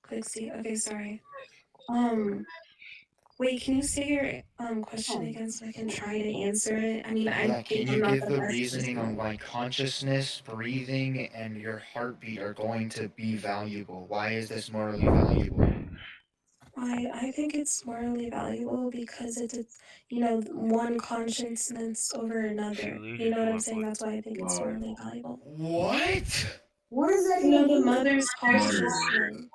Quixie. Okay, sorry. Um, Wait, can you say your question again so I can try to answer it? I mean, I Yeah, think can I'm you not give the the best reasoning on person. why consciousness, breathing, and your heartbeat are going to be valuable? Why is this morally valuable? I think it's morally valuable because it's, one consciousness over another. You know what I'm saying? That's why I think it's morally valuable. What? What does that You know, even the mean? mother's consciousness.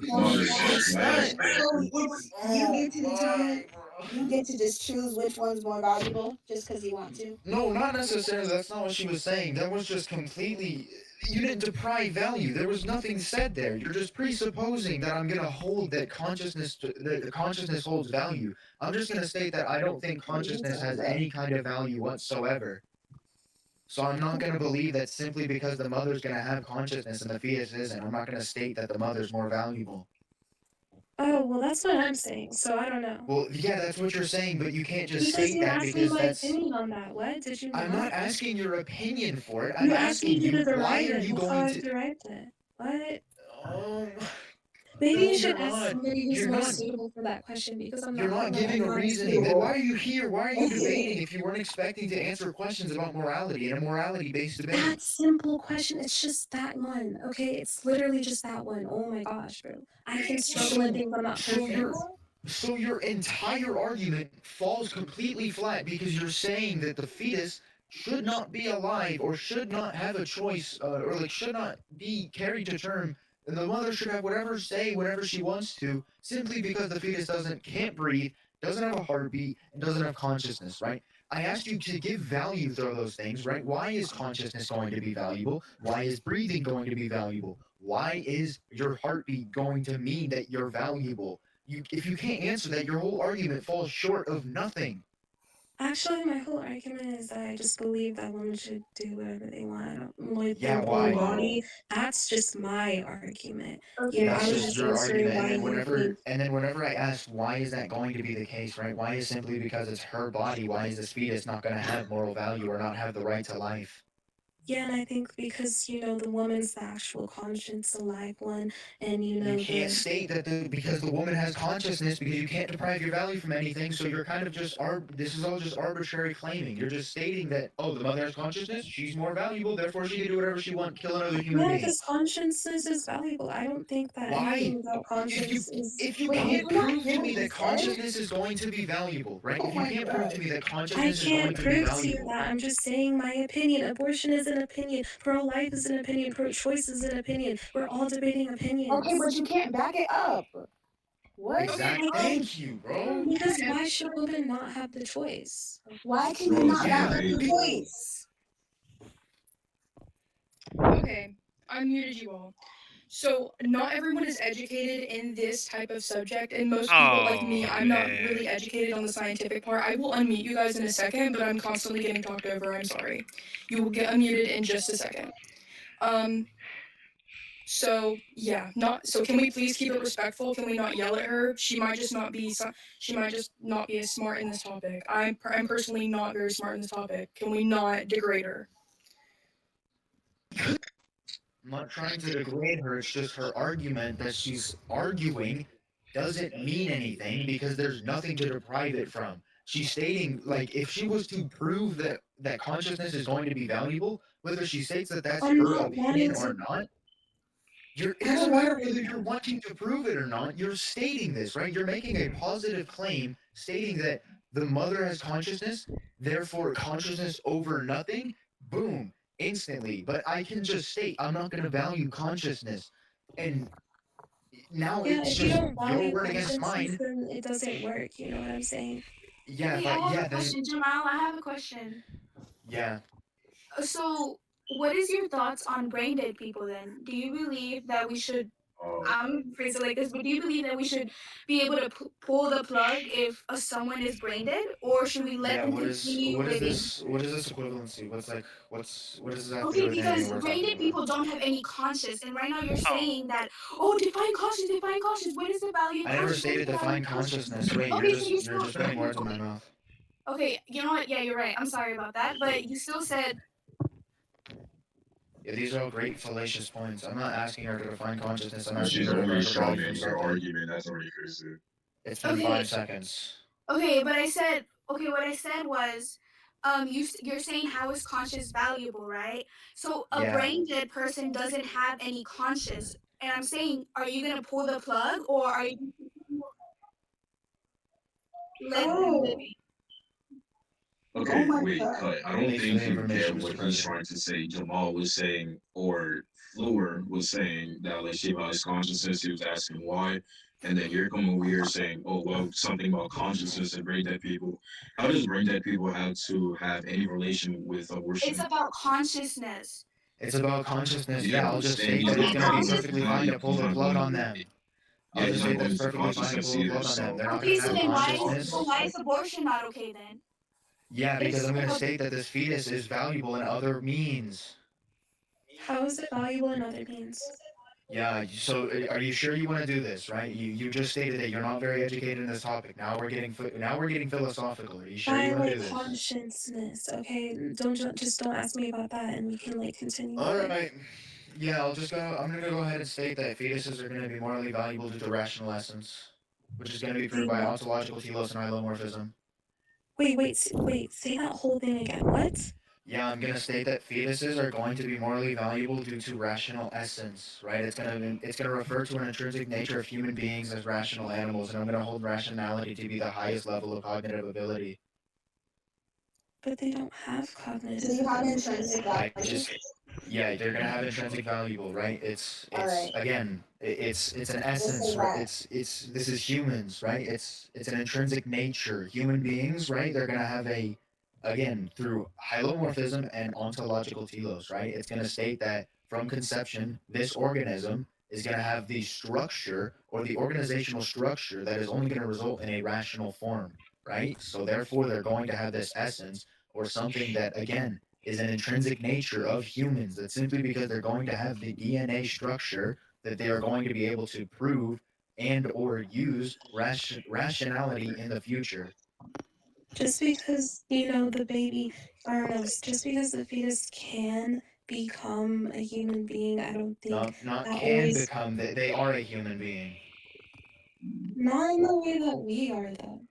It's not. So it's you Oh get to my, determine, bro. you get to just choose which one's more valuable just because you want to. No, not necessarily. That's not what she was saying. That was just completely. You didn't deprive value. There was nothing said there. You're just presupposing that I'm gonna hold that consciousness holds value. I'm just gonna state that I don't think What are you consciousness talking has about? any kind of value whatsoever. So I'm not gonna believe that simply because the mother's gonna have consciousness and the fetus isn't. I'm not gonna state that the mother's more valuable. Oh, well, that's what I'm saying. So I don't know. Well, yeah, that's what you're saying, but you can't just Because state you that asked me because my that's. opinion on that. What? Did you I'm not not? asking your opinion for it. I'm You asked me asking to you, why derive are it. you That's how going I to. derived it. What? Um, Maybe no, you you're should ask not. somebody who's You're more not. suitable for that question because I'm You're not not gonna lie, giving I'm a not as reasoning. Then why suitable. are you here? Why are you debating if you weren't expecting to answer questions about morality in a morality-based debate? That simple question, it's just that one, okay? It's literally just that one. Oh my gosh, bro. I can struggle and So, think I'm not so perfect. your, so your entire argument falls completely flat because you're saying that the fetus should not be alive or should not have a choice or like should not be carried to term, and the mother should have whatever say whenever she wants to, simply because the fetus can't breathe, doesn't have a heartbeat, and doesn't have consciousness, right? I asked you to give value to those things, right? Why is consciousness going to be valuable? Why is breathing going to be valuable? Why is your heartbeat going to mean that you're valuable? If you can't answer that, your whole argument falls short of nothing. Actually, my whole argument is that I just believe that women should do whatever they want with their Yeah, own why? body. That's just my argument. I That's was just just your answering argument. why you think. And then whenever I asked why is that going to be the case, right? Why is simply because it's her body? Why is this fetus not going to have moral value or not have the right to life? Yeah, and I think because, the woman's the actual conscience, the live one, and You can't the state that because the woman has consciousness because you can't deprive your value from anything. So you're kind of just this is all just arbitrary claiming. You're just stating that oh the mother has consciousness, she's more valuable, therefore she can do whatever she wants, kill another human yeah, being. because consciousness is valuable. I don't think that anything Why? without If you conscience is if you Wait, did can't you not prove hear to what me he that said? consciousness is going to be valuable, right? Oh If you my can't prove to god. me that I consciousness is going can't to be prove to you valuable, that. I'm just saying my opinion. Abortion is an opinion. Pro-life is an opinion. Pro-choice is an opinion. We're all debating Okay, opinions. but you can't back it up. What? exact. I can't Thank you, bro. because why should women not have the choice? Why can you not back Yeah. up the choice? Okay, I muted you all. So, not everyone is educated in this type of subject, and most people, like me, Oh I'm not man. really educated on the scientific part. I will unmute you guys in a second, but I'm constantly getting talked over. I'm sorry. You will get unmuted in just a second. Um, so yeah, not so. Can we please keep it respectful? Can we not yell at her? She might just not be as smart in this topic. I'm personally not very smart in this topic. Can we not degrade her? I'm not trying to degrade her. It's just her argument that she's arguing doesn't mean anything because there's nothing to deprive it from. She's stating like if she was to prove that consciousness is going to be valuable, whether she states that that's I'm her not opinion wanting or to. not, it I doesn't don't want matter to whether prove you're that. wanting to prove it or not. You're stating this, right? You're making a positive claim stating that the mother has consciousness, therefore consciousness over nothing. Boom, instantly. But I can just state I'm not going to value consciousness, and now Yeah, it's if you just don't your value word against consciences, mine. then it doesn't work. You know what I'm saying? Yeah, if Wait, I I have yeah a then question, Jamal. I have a question. yeah. So, what is your thoughts on brain dead people then? Do you believe that we should? I'm phrasing it like this, but do you believe that we should be able to pull the plug if someone is brain dead, or should we let Yeah, them continue living? what is this equivalency? What does this have to do Okay, with anything because we're brain talking dead about? people don't have any conscience, and right now you're Oh. saying that, oh, define conscience, define conscience. What is the value of I never conscience? What is stated the value define of conscience? consciousness. Wait, Okay, so you you're still just putting words in my mouth. okay. You know what? Yeah, you're right. I'm sorry about that, but you still said Yeah, these are all great fallacious points. I'm not asking her to define consciousness. I'm But asking she's her to only derive her value from strawmanning her something. argument. That's already crazy. It's been Okay, 5 seconds. okay, but I said okay. What I said was, you're saying how is conscious valuable, right? So a Yeah. brain dead person doesn't have any conscious, and I'm saying, are you gonna pull the plug or are you let them live? Oh, oh Okay, my wait, god. cut. I don't Thanks for think the you get information, what Mr. he's President. trying to say. Jamal was saying, or Fleur was saying that like Shiva is consciousness. He was asking why, and then you're coming over here saying, oh well, something about consciousness and brain dead people. How does brain dead people have to have any relation with It's abortion? about consciousness. It's about consciousness. Yeah, Yeah, but I'll he's just saying state he's that it's not going to going be to. perfectly fine to pull He's the not plug going on to. them. I'll Yeah, he's just not say that going it's into perfectly fine to consciousness pull the either. plug on them. So They're not going Okay, to so have then consciousness. why is abortion not okay then? Yeah, because It's I'm going to state that this fetus is valuable in other means. How is it valuable in other means? Yeah, so are you sure you want to do this, right? You just stated that you're not very educated in this topic. Now we're getting philosophical. Are you sure you By want to like do this? consciousness, okay? Just don't ask me about that, and we can like continue All on. right. Yeah, I'll just go. I'm gonna go ahead and state that fetuses are gonna be morally valuable due to rational essence, which is gonna be proved Wait, by what? ontological telos and ilomorphism. Wait. Say that whole thing again. What? Yeah, I'm gonna state that fetuses are going to be morally valuable due to rational essence, right? It's gonna refer to an intrinsic nature of human beings as rational animals, and I'm gonna hold rationality to be the highest level of cognitive ability. But they don't have So cognitive you have abilities. intrinsic I value. just yeah, they're gonna have intrinsic valuable, right? All It's right, again, it's an just essence, say right? that. It's this is humans, right? It's an intrinsic nature. Human beings, right? They're gonna have a again through hylomorphism and ontological telos, right? It's gonna state that from conception, this organism is gonna have the structure or the organizational structure that is only gonna result in a rational form, right? So therefore, they're going to have this essence or something that again is an intrinsic nature of humans. That simply because they're going to have the DNA structure that they are going to be able to prove and or use rationality in the future. Just because, the baby, I don't know, just because the fetus can become a human being, I don't think Not that can always, become, they are a human being. not in the way that we are, though.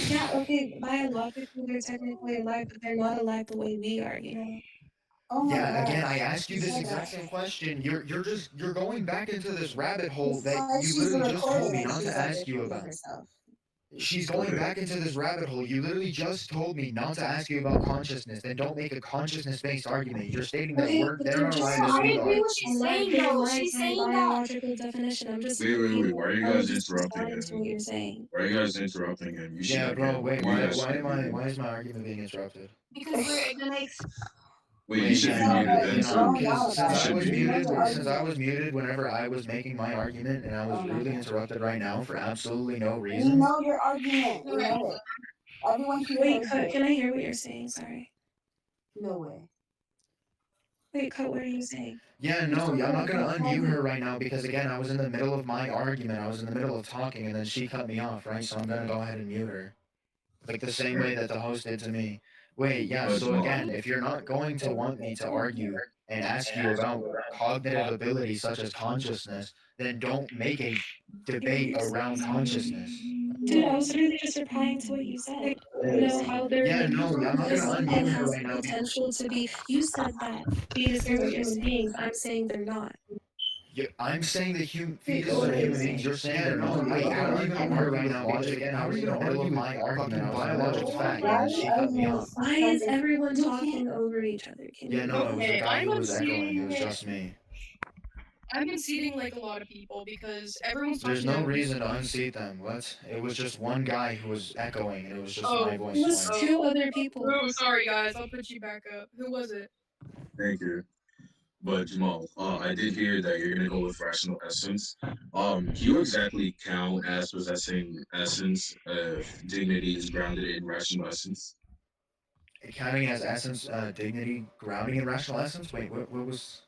Yeah, okay, biologically they're technically alive, but they're not alive the way we are? Oh my Yeah, again, I gosh, asked she you this said exact that. same question. You're going back into this rabbit hole It's that like you she's literally a just told me recording and not to she's like ask you repeating about. herself. She's going okay, back into this rabbit hole. You literally just told me not to ask you about consciousness. Then don't make a consciousness-based argument. You're stating that Okay, but they're then not just alive No, as I we agree are. what she's alive saying by though. my She's by saying that biological definition. I'm just wait. repeating Why are you I was guys just interrupting responding to what him? you're saying. Why are you guys interrupting him? You should Yeah, bro. again. Wait. You Why? guys Why should be am I? muted. Why is my argument being interrupted? because we're gonna Wait, you Wait. should Yeah. be No, muted but then you're too. going on Because about You it. should be You know muted. your since I argument. was muted whenever I was making my argument, and I was Oh my rudely god. interrupted right now for absolutely no We reason. know your argument. We right. know it. Everyone here Wait, heard Cut, you. can I hear what you're saying? Sorry. No way. Wait, Cut, what are you saying? Yeah, You're no, talking I'm not gonna about unmute her argument. right now because again, I was in the middle of my argument. I was in the middle of talking, and then she cut me off, right? So I'm gonna go ahead and mute her, like the same way that the host did to me. Wait, yeah. But So Jamal, again, if you're not going to want me to argue and ask you about cognitive ability such as consciousness, then don't make a debate around consciousness. Dude, I was literally just replying to what you said. How they're Yeah, like no, I'm not gonna fetus and unmute her has right the now. potential to be. You said that fetuses are human beings. I'm saying they're not. I'm saying that Wait, fetuses Cut, are what are you human beings. You're saying? saying they're not. How are you gonna argue right now? Because again, I was in the middle of my argument. I was in the middle of talking, Why and are then you she cut me arguing off. with Why is something? everyone You can't. talking over each other? Can Yeah, you? no, it was the Okay, guy I'm who was echoing. It unseating. was just me. I'm unseating like a lot of people because everyone's There's talking no over. reason to unseat them. What? It was just one guy who was echoing, and it was just my Oh, It voice was twice. two other people. oh, sorry guys. I'll put you back up. Who was it? thank you. But Jamal, I did hear that you're gonna go with rational essence. Do you exactly count as possessing essence if dignity is grounded in rational essence? Counting as essence, dignity, grounding in rational essence. Wait, what was?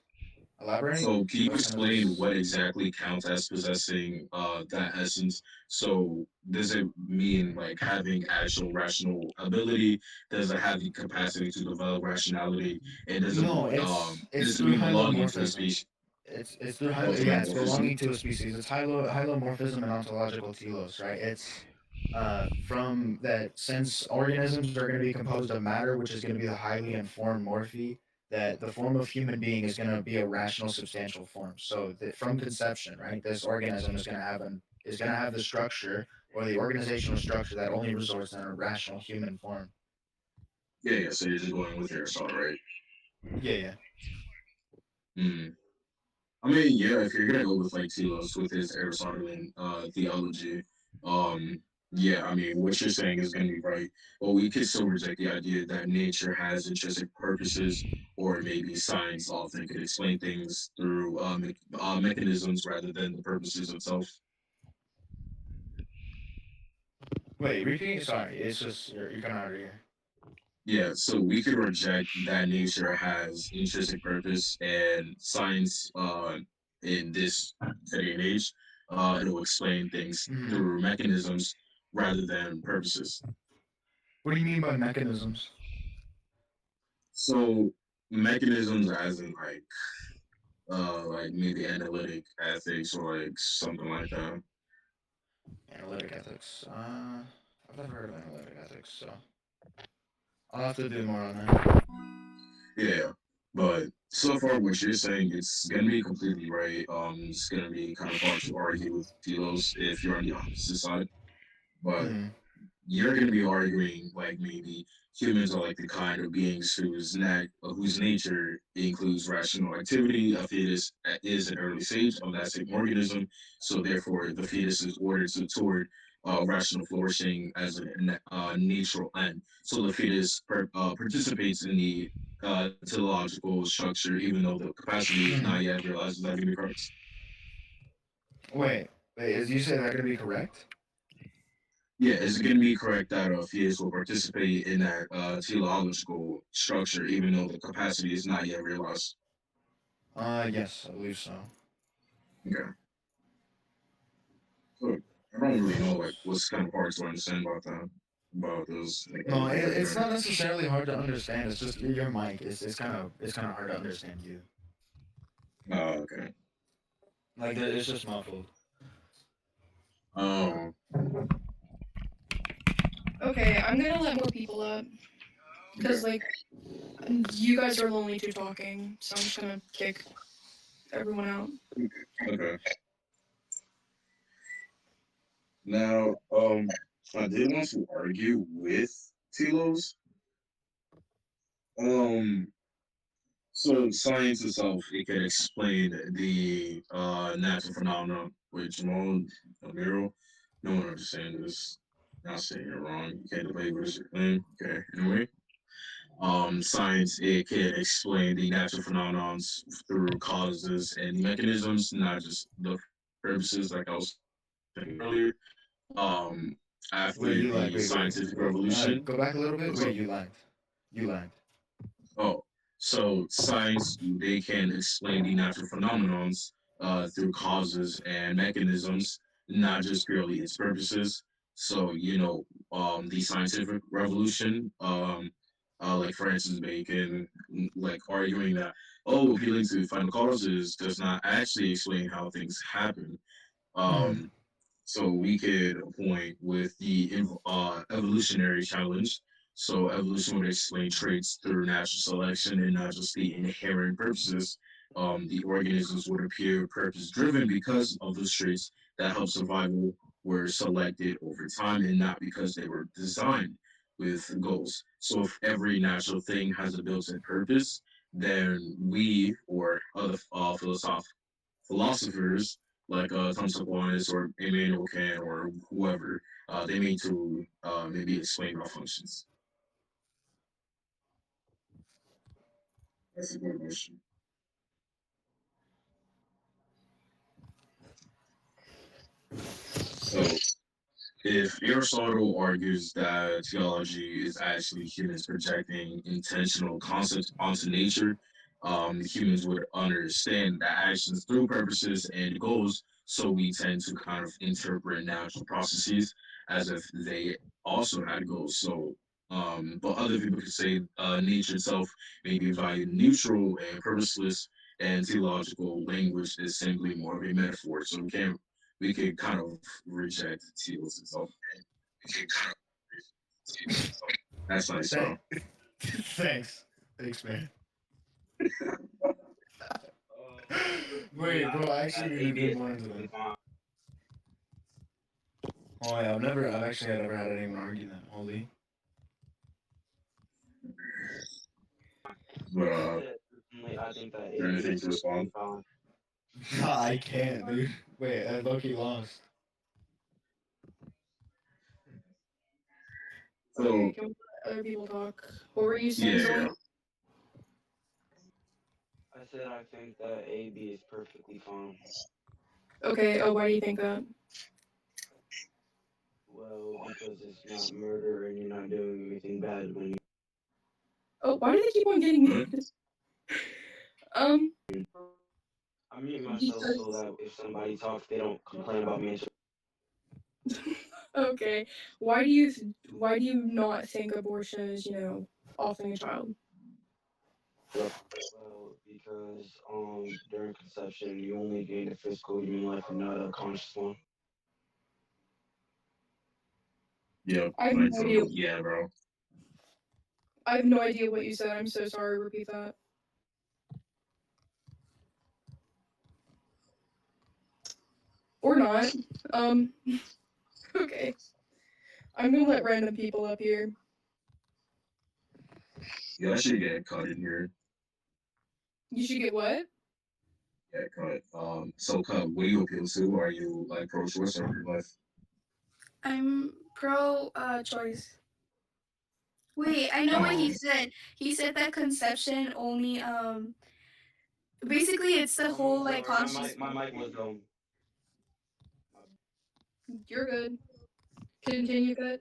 Elaborate? So can you What kind of explain what exactly counts as possessing that essence? So does it mean like having actual rational ability? Does it have the capacity to develop rationality? And No, it's does it through mean belonging to a hylomorphism. species? It's through Oh, yeah, it's morphism. belonging to a species. It's hylomorphism and ontological telos, right? It's from that since organisms are going to be composed of matter, which is going to be the highly informed morphe, that the form of human being is going to be a rational substantial form. So that from conception, right, this organism is going to have the structure or the organizational structure that only resorts in a rational human form. Yeah, yeah. So you're just going with Aristotle, right? Yeah, yeah. Hmm. I mean, yeah, if you're gonna go with like Telos with his Aristotelian theology, um, yeah, I mean, what you're saying is gonna be right, but we could still reject the idea that nature has intrinsic purposes, or maybe science often could explain things through mechanisms rather than the purposes itself. Wait, repeat. Sorry, it's just you're kind of hard to hear. Yeah, so we could reject that nature has intrinsic purpose and science in this day and age, it'll explain things Hmm. through mechanisms rather than purposes. What do you mean by mechanisms? So mechanisms as in like maybe analytic ethics or like something like that. Analytic ethics. I've never heard of analytic ethics, so I'll have to do more on that. Yeah. But so far what you're saying it's gonna be completely right. It's gonna be kind of hard to argue with Delos if you're on the opposite side. But Hmm. you're going to be arguing like maybe humans are like the kind of beings whose nature includes rational activity. A fetus is an early stage of that same organism, so therefore the fetus is ordered toward rational flourishing as a natural end. So the fetus participates in the teleological structure, even though the capacity is Hmm. not yet realized. Is that going to be correct? Wait, wait. Is you say that gonna be correct? Yeah, is it going to be correct that fetus will participate in that teleological structure, even though the capacity is not yet realized? Yes, I believe so. Okay, so I don't really know like what's kind of hard to understand about that, about those like No, everything right it's there. not necessarily hard to understand. It's just your mic. It's kind of hard to understand you. Oh, okay. Like it's just muffled. Oh, Okay, I'm gonna let more people up okay, because like you guys are lonely to talking, so I'm just gonna kick everyone out. okay. Now, I did want to argue with Telos. Um, So science itself, it can explain the natural phenomena, which Jamal Amiro, no one understands this. Not saying you're wrong. You can't debate what your thing. Okay. Anyway, science it can explain the natural phenomena through causes and mechanisms, not just the purposes, like I was saying earlier. Um, Wait, after you lagged. the Wait. scientific revolution, Go back a little bit. what's up? Wait, you lagged. You lagged. Oh, so science, they can explain the natural phenomenons through causes and mechanisms, not just purely its purposes. So, the scientific revolution, like for instance, Bacon, like arguing that, oh, appealing to final causes does not actually explain how things happen. Hmm. Um, so we could point with the evolutionary challenge. So evolution would explain traits through natural selection and not just the inherent purposes. The organisms would appear purpose driven because of those traits that help survival were selected over time and not because they were designed with goals. So if every natural thing has a built-in purpose, then we or other philosophers like Thomas Aquinas or Immanuel Kant or whoever, they need to maybe explain malfunctions. That's a good question. So if Aristotle argues that theology is actually humans projecting intentional concepts onto nature, humans would understand the actions through purposes and goals. So we tend to kind of interpret natural processes as if they also had goals. So, but other people could say nature itself may be value neutral and purposeless, and theological language is simply more of a metaphor. So we could kind of reject Teal's itself. We could kind of reject Teal's itself. That's nice, That bro. thanks, man. Wait, bro, I actually need to dig more into that. Oh yeah, I've never had anyone argue that. Holy, But is there anything to respond? nah, I can't, dude. Wait, I low-key lost. Okay, So can we let other people talk? What were you saying, yeah, Zoe? yeah. Okay, oh, why do you think that? Oh, why do they keep on getting What? muted? Um, because okay, why do you not think abortion is, offing a child? Yep. I have Like no idea. so. Yeah, bro. I have no idea what you said. I'm so sorry. Repeat that. Or not. Um, okay. I'm gonna let random people up here. You actually get cut in here. You should get what? Yeah, cut. So cut. What do you appeal to? Are you like pro-choice or pro-life? I'm pro choice. Wait, I know what he Um. said. He said that conception only basically it's the whole like conscious. You're good. Continue, cut.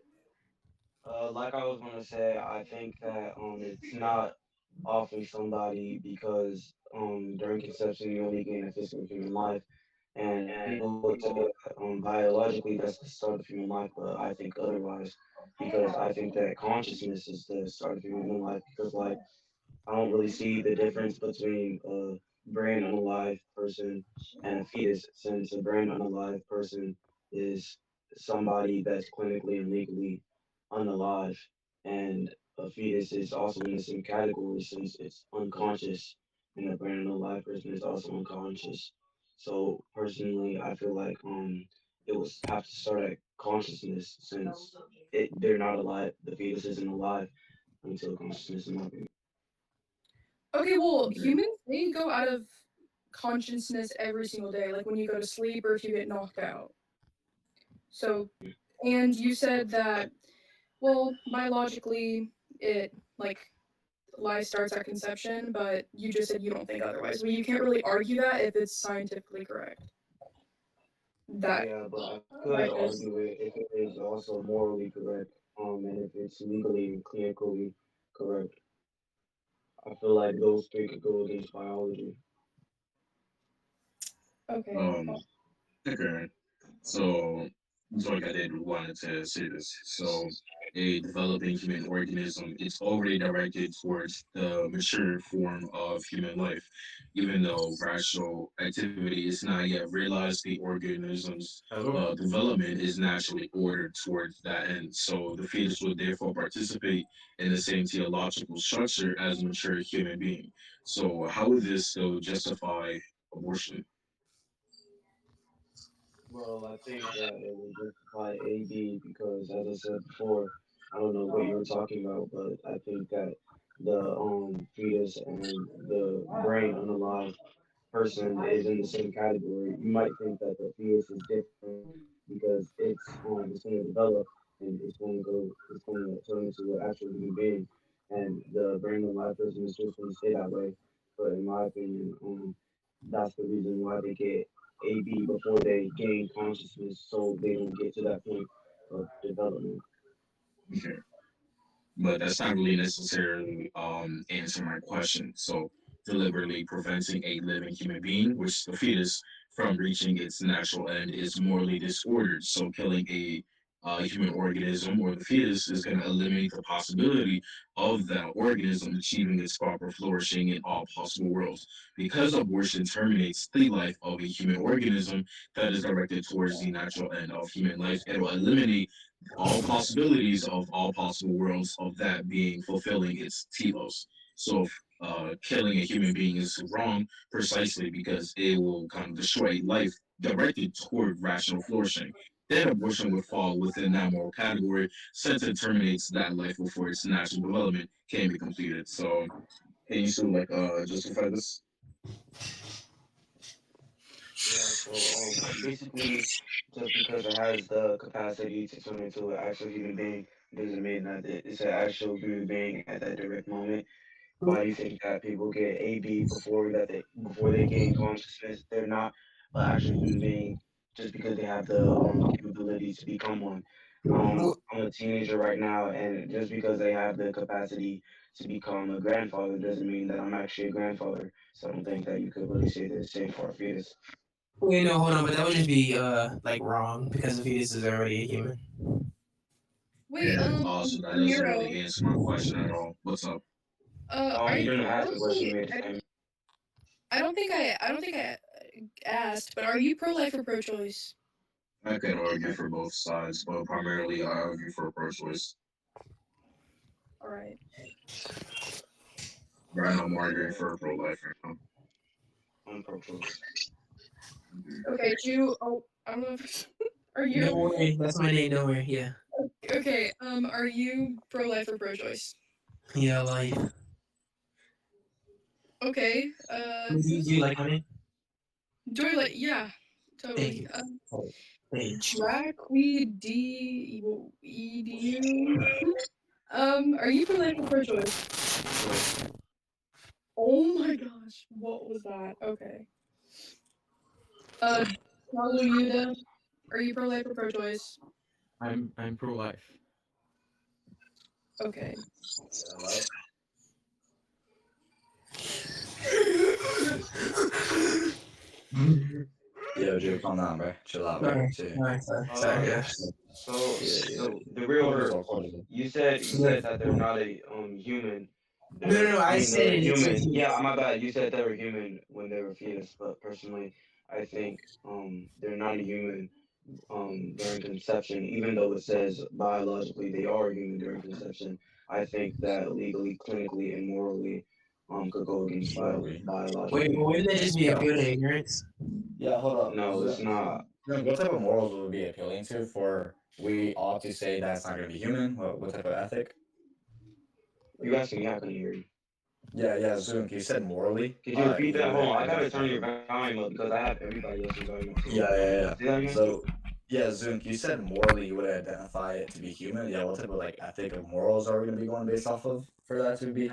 Okay, well, humans they go out of consciousness every single day, like when you go to sleep or if you get knocked out. So, and you said that, well, biologically, it like life starts at conception, but you just said you don't think otherwise. Well, you can't really argue that if it's scientifically correct. That life is. Okay. Um. Okay. So, like I did wanted to say this. So, a developing human organism is already directed towards the mature form of human life. Even though rational activity is not yet realized, the organism's development is naturally ordered towards that end. So, the fetus would therefore participate in the same theological structure as a mature human being. So, how would this still justify abortion? Okay. But that's not really necessarily answer my question. So deliberately preventing a living human being, which the fetus, from reaching its natural end is morally disordered. So killing a human organism or the fetus is going to eliminate the possibility of that organism achieving its proper flourishing in all possible worlds. Because abortion terminates the life of a human organism that is directed towards the natural end of human life, it will eliminate all possibilities of all possible worlds of that being fulfilling its telos. So killing a human being is wrong precisely because it will kind of destroy life directed toward rational flourishing. Then abortion would fall within that moral category since it terminates that life before its natural development can be completed. So can you still like justify this? Yeah, so basically, just because it has the capacity to turn into an actual human being doesn't mean that it's an actual human being at that direct moment. Why do you think that people get AB before they gain consciousness? They're not an actual human being just because they have the capability to become one. I'm a teenager right now, and just because they have the capacity to become a grandfather doesn't mean that I'm actually a grandfather. So I don't think that you could really say the same for a fetus. Wait, no, hold on, but that would just be like wrong because the fetus is already a human. Wait, And also that doesn't Nero, really answer my question at all. What's up? are You you? didn't I ask the don't question. You think made a statement. I don't think I asked, but are you pro-life or pro-choice? I could argue for both sides, but primarily I argue for pro-choice. All right. Right now, I'm arguing for pro-life right now. I'm pro-choice. Okay, Jew. Oh, I don't know if are Don't you worry, that's my name. Don't worry. Yeah, okay? Are you pro-life or pro-choice? yeah, life. Okay. Do you like my name? Do I like? Yeah, Thank totally. you. Thank you. Draqueedu. Are you pro-life or pro-choice? Choice. Oh my gosh, what was that? Okay. Uh, Yuda, are you pro-life or pro-choice? I'm pro life. Okay. Hello? Yo, Joe, calm down, bro. Chill out, bro. Sorry, Chill. sorry, Uh, yeah. so Yeah, yeah. the real Cortisol, or cortisol. you Yeah. said that they're not a human. No, no, They're no. I I mean said they're a it. It's just human. Yeah, my bad. You said they were human when they were fetus, but personally, I think they're not a human during conception, even though it says biologically they are human during conception. I think that legally, clinically, and morally could go against Morally. wait, biologically. but wouldn't that just be appeal to ignorance? Yeah, hold up. No, it's not. What type of morals would we be appealing to for we ought to say that's not going to be human? What type of ethic? You asking me? I couldn't hear you. Yeah, yeah, Zunk, you said morally. Could you repeat You that? Hold would on, I gotta turn identify. your volume up because I have everybody else's volume up too. Yeah, yeah, yeah. Say that again. So, yeah, Zunk, you said morally you would identify it to be human. Yeah, what type of like ethic of morals are we going to be going based off of for that to be